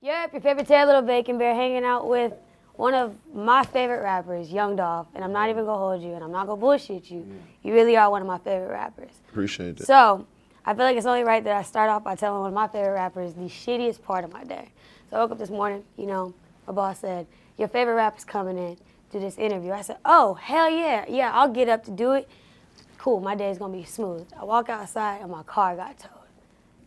Yep, your favorite Little Bacon Bear hanging out with one of my favorite rappers, Young Dolph. And I'm not even going to hold you, and I'm not going to bullshit you. You really are one of my favorite rappers. Appreciate that. So, I feel like it's only right that I start off by telling one of my favorite rappers the shittiest part of my day. So I woke up this morning, you know, my boss said, your favorite rapper's coming in to this interview. I said, oh, hell yeah. Yeah, I'll get up to do it. Cool, my day's going to be smooth. I walk outside, and my car got towed.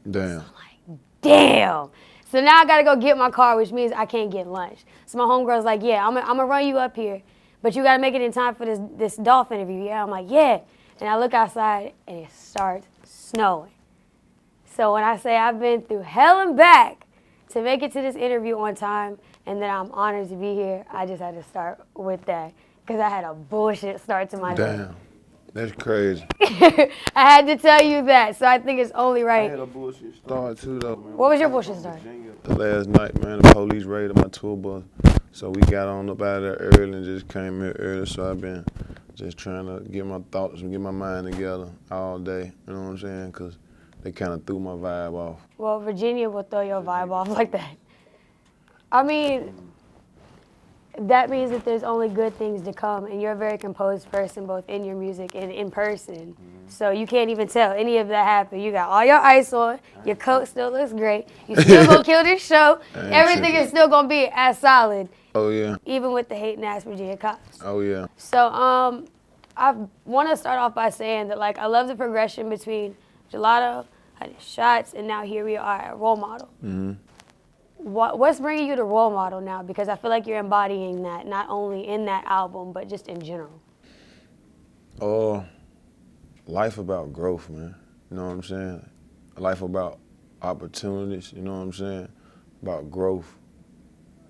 Damn. So I'm like, damn. So now I gotta go get my car, which means I can't get lunch. So my homegirl's like, yeah, I'm gonna run you up here, but you gotta make it in time for this Dolph interview. Yeah, I'm like, yeah. And I look outside and it starts snowing. So when I say I've been through hell and back to make it to this interview on time and that I'm honored to be here, I just had to start with that because I had a bullshit start to my day. Damn. That's crazy. I had to tell you that, so I think it's only right. I had a bullshit start too, though. What was your bullshit start? Last night, man, the police raided my tour bus. So we got on up out of there early and just came here early. So I've been just trying to get my thoughts and get my mind together all day. You know what I'm saying? Because they kind of threw my vibe off. Well, Virginia will throw your vibe off like that. I mean, that means that there's only good things to come, and you're a very composed person, both in your music and in person. So you can't even tell any of that happened. You got all your ice on, your coat still looks great, you still gonna kill this show, everything is still gonna be as solid. Oh, yeah. Even with the hating ass Virginia cops. Oh, yeah. So I want to start off by saying that, like, I love the progression between Gelato, Honey Shots, and now here we are at Role Model. What's bringing you to Role Model now? Because I feel like you're embodying that, not only in that album, but just in general. Life about growth, man. You know what I'm saying? Life about opportunities, you know what I'm saying? About growth.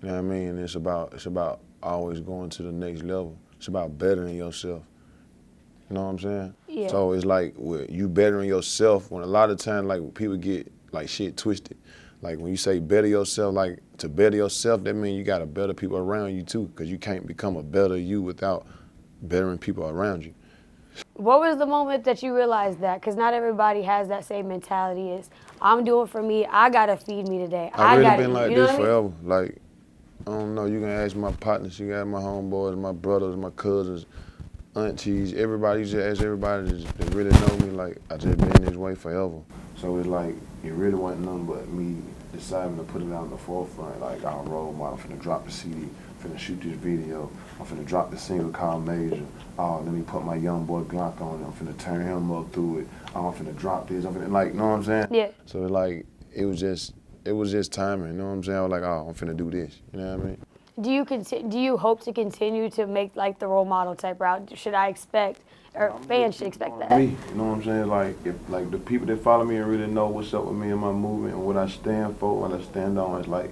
You know what I mean? It's about always going to the next level. It's about bettering yourself. You know what I'm saying? Yeah. So it's like you bettering yourself, when a lot of times like people get like shit twisted. Like when you say better yourself, like to better yourself, that means you got to better people around you too, because you can't become a better you without bettering people around you. What was the moment that you realized that? Because not everybody has that same mentality. Is I'm doing for me, I got to feed me today. I really gotta been like you know this what I mean? forever. Like, I don't know, you can ask my partners, you got my homeboys, my brothers, my cousins, aunties, everybody, you just ask everybody that really know me, like, I just been this way forever. So it's like, it really wasn't nothing but me deciding to put it out in the forefront, like, our role model, I'm finna drop the CD, I'm finna shoot this video, I'm finna drop the single called Major, let me put my young boy Glock on it, I'm finna turn him up through it, I'm finna drop this, I'm finna, like, you know what I'm saying? Yeah. So like, it was just timing, you know what I'm saying? I was like, I'm finna do this, you know what I mean? Do you hope to continue to make like the Role Model type route? Should I expect, or fans should expect that? Me, you know what I'm saying? Like, if like the people that follow me and really know what's up with me and my movement and what I stand for, what I stand on, it's like,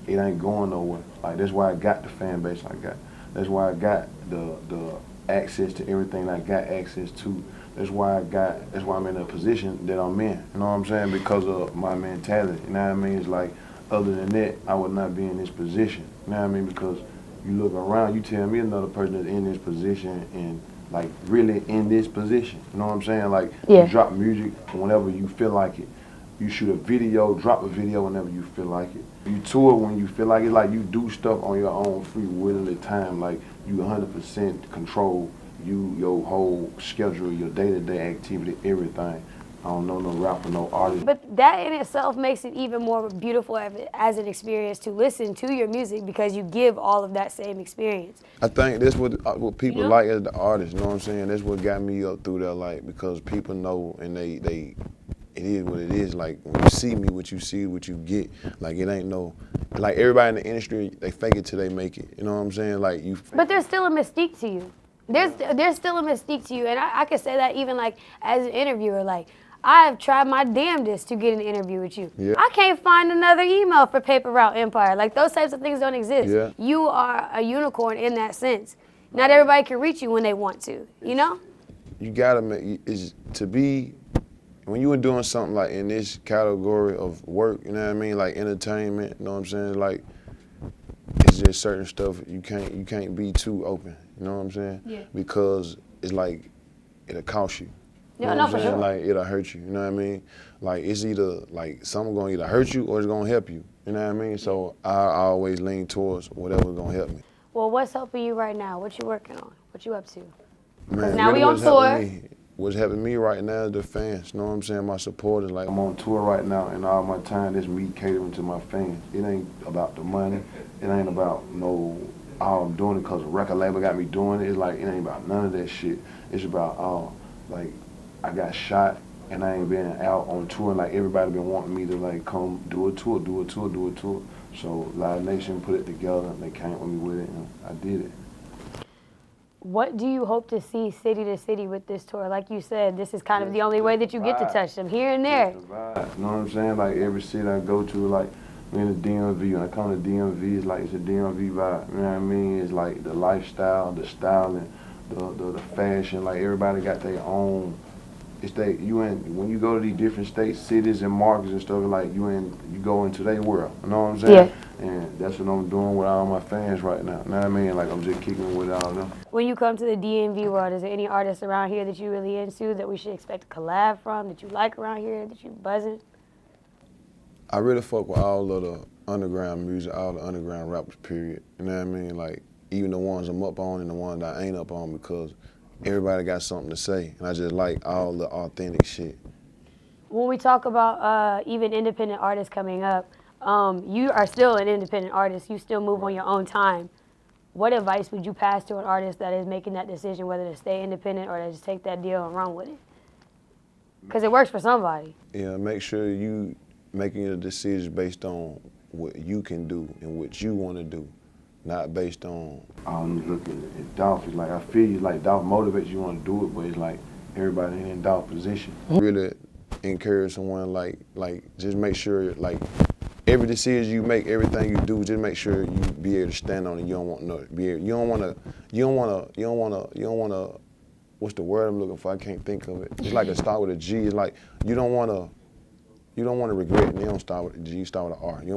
it ain't going nowhere. Like, that's why I got the fan base I got. That's why I got the access to everything I got access to. That's why I'm in a position that I'm in. You know what I'm saying? Because of my mentality. You know what I mean? It's like, other than that, I would not be in this position. You know what I mean? Because you look around, you tell me another person that's in this position and like really in this position. You know what I'm saying? Like, Yeah. You drop music whenever you feel like it. You shoot a video, drop a video whenever you feel like it. You tour when you feel like it. Like, you do stuff on your own free will at time. Like, you 100% control your whole schedule, your day-to-day activity, everything. I don't know no rapper, no artist. But that in itself makes it even more beautiful as an experience to listen to your music because you give all of that same experience. I think that's what people You know? like as the artist, you know what I'm saying? That's what got me up through there, like, because people know and it is what it is. Like, when you see me, what you see, what you get. Like, it ain't no, like, everybody in the industry, they fake it till they make it. You know what I'm saying? Like, But there's still a mystique to you. There's still a mystique to you, and I can say that even like as an interviewer, like, I have tried my damnedest to get an interview with you. Yeah. I can't find another email for Paper Route Empire. Like, those types of things don't exist. Yeah. You are a unicorn in that sense. Not everybody can reach you when they want to, you know? You gotta when you were doing something like in this category of work, you know what I mean? Like entertainment, you know what I'm saying? Like, it's just certain stuff you can't be too open, you know what I'm saying? Yeah. Because it's like, it'll cost you. You Yeah, know no, what I'm for saying? sure. Like, it'll hurt you, you know what I mean? Like, it's either, like, something gonna either hurt you or it's gonna help you. You You know what I mean? So I always lean towards whatever's gonna help me. Well, what's helping you right now? What you working on? What you up to? Man, now really we on what's helping me right now is the fans. You know what I'm saying? My supporters. Like, I'm on tour right now, and all my time is me catering to my fans. It ain't about the money. It ain't about I'm doing it because the record label got me doing it. It's like, it ain't about none of that shit. It's about, like, I got shot, and I ain't been out on tour. Like, everybody been wanting me to, like, come do a tour. So Live Nation put it together, and they came with me with it, and I did it. What do you hope to see city to city with this tour? Like you said, this is kind of the only way that you get to touch them, here and there. You know what I'm saying? Like, every city I go to, like, in the DMV, when I come to DMV, it's like, it's a DMV vibe. You know what I mean? It's like the lifestyle, the styling, the fashion. Like, everybody got their own. When you go to these different states, cities, and markets and stuff, like, you go into their world. You know what I'm saying? Yeah. And that's what I'm doing with all my fans right now. You know what I mean? Like, I'm just kicking with all of them. When you come to the DMV world, is there any artists around here that you really into that we should expect a collab from, that you like around here, that you buzzing? I really fuck with all of the underground music, all the underground rappers, period. You know what I mean? Like, even the ones I'm up on and the ones that I ain't up on, because everybody got something to say. And I just like all the authentic shit. When we talk about even independent artists coming up, you are still an independent artist. You still move on your own time. What advice would you pass to an artist that is making that decision whether to stay independent or to just take that deal and run with it? Because it works for somebody. Yeah, make sure you making your decisions based on what you can do and what you want to do, not based on. I'm looking at Dolph. It's like, I feel you, like, Dolph motivates you want to do it, but it's like everybody in Dolph's position. Really encourage someone, like just make sure, like, every decision you make, everything you do, just make sure you be able to stand on it. You don't want to, what's the word I'm looking for? I can't think of it. It's like a start with a G. It's like, you don't want to regret, and you don't start with a G, you start with an R. You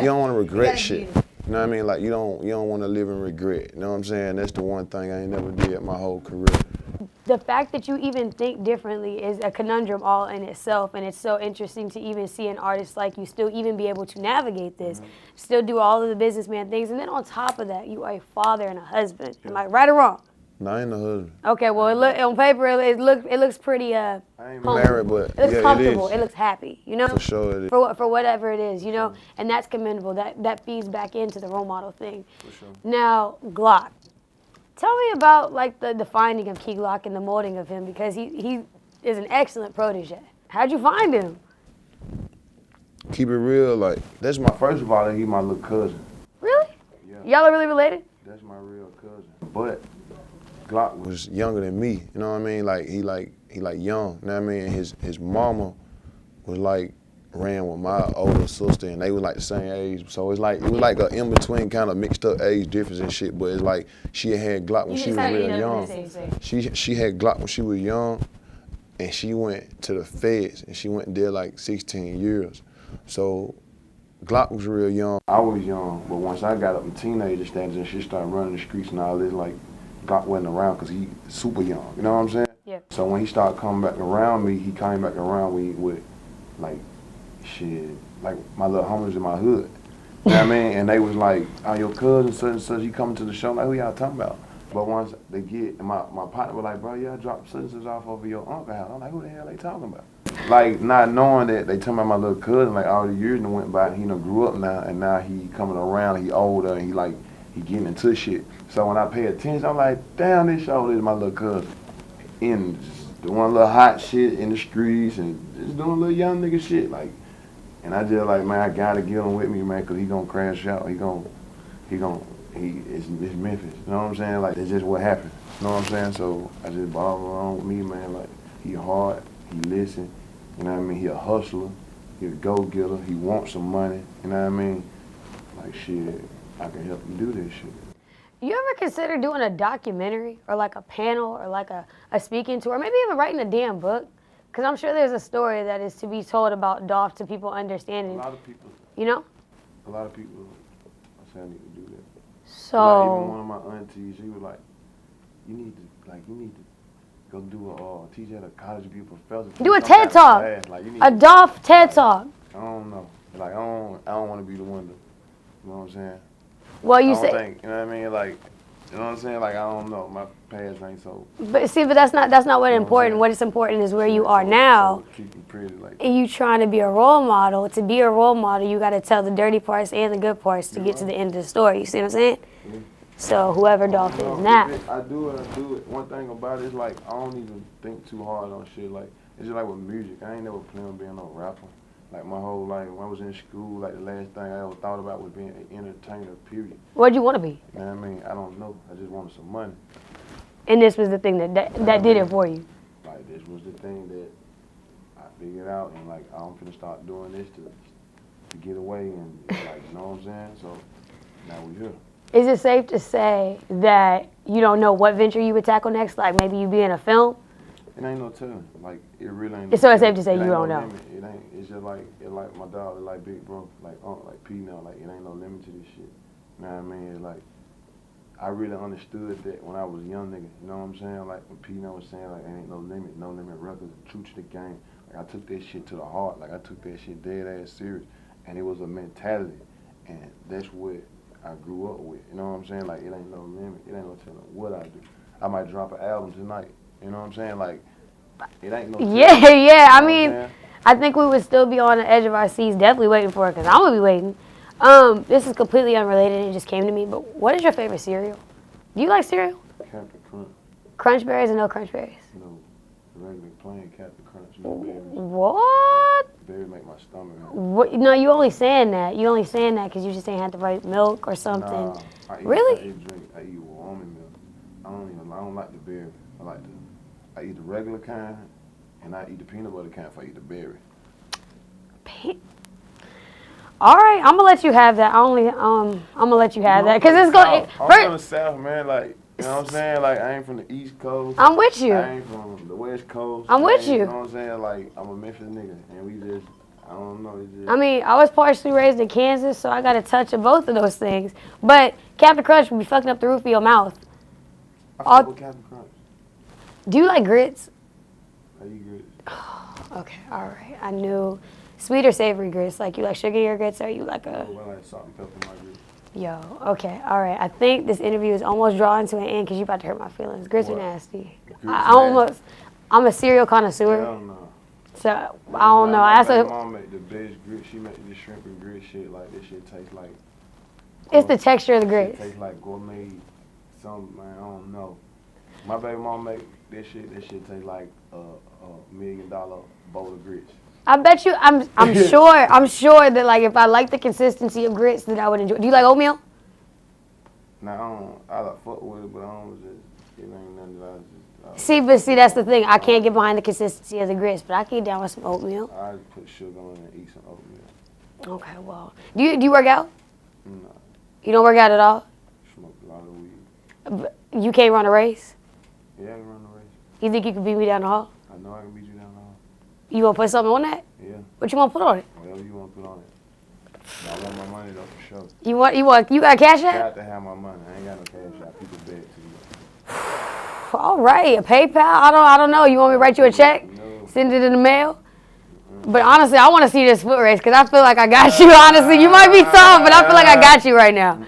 don't want to regret shit. You know what I mean? Like, you don't want to live in regret. You know what I'm saying? That's the one thing I ain't never did my whole career. The fact that you even think differently is a conundrum all in itself, and it's so interesting to even see an artist like you still even be able to navigate this, still do all of the businessman things, and then on top of that, you are a father and a husband. Am I right or wrong? No, I ain't a husband. Okay, well, on paper, it looks pretty. I ain't married, but it looks comfortable. It looks happy, you know. For sure it is. For whatever it is, you know, and that's commendable. That feeds back into the role model thing. For sure. Now, Glock. Tell me about, like, the finding of Key Glock and the molding of him, because he is an excellent protege. How'd you find him? Keep it real, like, that's my, first of all, he's my little cousin. Really? Yeah. Y'all are really related? That's my real cousin. But Glock was younger than me, you know what I mean? Like, he young, you know what I mean? His mama was like, ran with my older sister, and they were like the same age. So it was like an in-between kind of mixed up age difference and shit, but it's like she had Glock when she was real young. She had Glock when she was young, and she went to the feds, and she went and did like 16 years. So Glock was real young. I was young, but once I got up in teenager status and she started running the streets and all this, like, Glock wasn't around because he super young, you know what I'm saying? Yeah. So when he started coming back around me, he came back around me with, like, shit, like my little homies in my hood. You know what I mean? And they was like, oh, your cousin such and such, he coming to the show. I'm like, who y'all talking about? But once they get, and my partner was like, bro, y'all dropped such and such off over your uncle house. I'm like, who the hell they talking about? Like, not knowing that they talking about my little cousin, like, all the years that went by, and he grew up now, and now he coming around, he older, and he getting into shit. So when I pay attention, I'm like, damn, this show is my little cousin. In just doing little hot shit in the streets, and just doing little young nigga shit, like. And I just like, man, I gotta get him with me, man, cause he gonna crash out. It's Memphis. You know what I'm saying? Like, it's just what happened. You know what I'm saying? So I just brought him along with me, man. Like, he hard, he listen. You know what I mean? He a hustler, he a go-getter. He wants some money. You know what I mean? Like, shit, I can help him do this shit. You ever consider doing a documentary or like a panel or like a speaking tour, or maybe even writing a damn book? Because I'm sure there's a story that is to be told about Dolph to people understanding. A lot of people. You know? A lot of people say I need to do that. So. Like, even one of my aunties, she was like, you need to go do teach at a college, be a professor. Do a TED Talk. Like, a Dolph TED Talk. I don't know. Like I don't want to be the window. You know what I'm saying? Well, you I don't say, think, you know what I mean? Like, you know what I'm saying? Like, I don't know. My past ain't so. but see, but that's not what You know what I'm important. saying? What is important is where you so- are now. So keep it pretty like. And you trying to be a role model. To be a role model, you got to tell the dirty parts and the good parts to You get to right. the end of the story. You see what I'm saying? Yeah. So whoever Dolph No, is now. I do it. One thing about it is like I don't even think too hard on shit. Like it's just like with music. I ain't never planned on being no rapper. Like my whole life, when I was in school, like the last thing I ever thought about was being an entertainer. Period. What'd you want to be? You know what I mean? I don't know. I just wanted some money. And this was the thing that did it for you. Like this was the thing that I figured out, and like I'm finna start doing this to get away, and like you know what I'm saying. So now we here. Is it safe to say that you don't know what venture you would tackle next? Like maybe you be in a film? It ain't no telling. Like it really ain't. So no it's safe telling. to say It you ain't don't no know. limit. It ain't. It's just like my dog, it like big bro, like like P now. Like it ain't no limit to this shit. You know what I mean? It's like I really understood that when I was a young nigga. You know what I'm saying? Like when P now was saying like ain't no limit records, true to the game. Like I took that shit to the heart. Like I took that shit dead ass serious, and it was a mentality, and that's what I grew up with. You know what I'm saying? Like it ain't no limit. It ain't no telling what I do. I might drop an album tonight. You know what I'm saying? Like it ain't no. Yeah, yeah. You know I what mean, I'm saying? I think we would still be on the edge of our seats, definitely waiting for it, because I'm going to be waiting. This is completely unrelated. It just came to me, but what is your favorite cereal? Do you like cereal? Captain Crunch. Crunch berries or no crunch berries? No, regular plain Captain Crunch. No berries. What? Berries make my stomach hurt. What? No, you only saying that. You only saying that because you just ain't had the right milk or something. Nah, Really? I eat drink. I eat with almond milk. I don't like the berry. I eat the regular kind, and I eat the peanut butter kind if I eat the berry. All right, I'm gonna let you have that. I'm gonna let you have that because it's going. I'm from the South, man. Like you know what I'm saying. Like I ain't from the East Coast. I'm with you. I ain't from the West Coast. I'm with you. You know what I'm saying? Like I'm a Memphis nigga, and we just I don't know. It's just, I mean, I was partially raised in Kansas, so I got a touch of both of those things. But Captain Crunch would be fucking up the roof of your mouth. I fuck with Captain Crunch. Do you like grits? I eat grits. Okay, all right. I knew. Sweet or savory grits? Like you like sugar in your grits, or you like a? Oh, I like salt and pepper in my grits. Yo, okay, all right. I think this interview is almost drawing to an end because you about to hurt my feelings. Grits are What? nasty. Grits I'm a cereal connoisseur, Hell no. so I don't know. My That's baby a. mom make the best grits. She make the shrimp and grit shit. Like this shit tastes like. It's the texture of the Shit grits. tastes like gourmet. Something, man. I don't know. My baby mom make this shit. This shit tastes like a $1 million bowl of grits. I bet you. I'm sure. I'm sure that like if I like the consistency of grits, then I would enjoy. Do you like oatmeal? Now I like fuck with it, but I don't just. It ain't nothing that I just. See, that's the thing. I can't get behind the consistency of the grits, but I can get down with some oatmeal. I just put sugar on it and eat some oatmeal. Okay, well, do you work out? No, You don't work out at all? smoke a lot of weed. You can't run a race? Yeah, I can run the race. You think you can beat me down the hall? I know I can beat you down the hall. You want to put something on that? Yeah, What you want to put on it? whatever you want to put on it. But I want my money though for sure. You got cash app? Got to have my money. I ain't got no cash out. People beg to you. All right, a PayPal. I don't know. You want me to write you a check? No. Send it in the mail? But honestly, I want to see this foot race because I feel like I got you. Honestly, you might be tall, but I feel like I got you right now.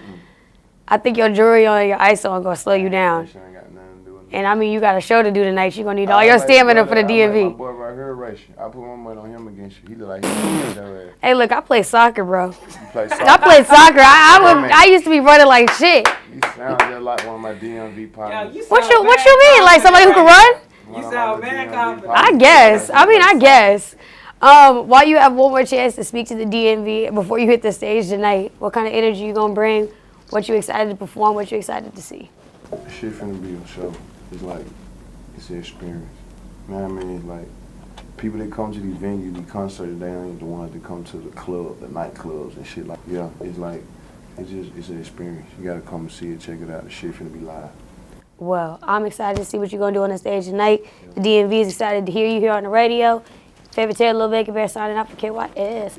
I think your jewelry on your ice on gonna slow you down. That shit ain't got nothing to do with it. And I mean, you got a show to do tonight. You're gonna need all your stamina for the My DMV. boy right here racing. I put my money on him against you. He look like he's your ass. Hey, look, I play soccer, bro. You play soccer. I played soccer. I used to be running like shit. You sound just like one of my DMV partners. What you mean? Like somebody who can run? One of sound my mad DMV confident. partners. I guess. I guess. While you have one more chance to speak to the DMV before you hit the stage tonight, what kind of energy you gonna bring? What you excited to perform? What you excited to see? Shit finna be a show. It's like, it's an experience. You know what I mean? It's like, people that come to these venues, these concerts, they ain't the ones that come to the club, the nightclubs and shit like, yeah, it's like, it's an experience. You gotta come and see it, check it out. The shit finna be live. Well, I'm excited to see what you're gonna do on the stage tonight. The DMV is excited to hear you here on the radio. Favorite Little Bacon Bear signing up for KYS.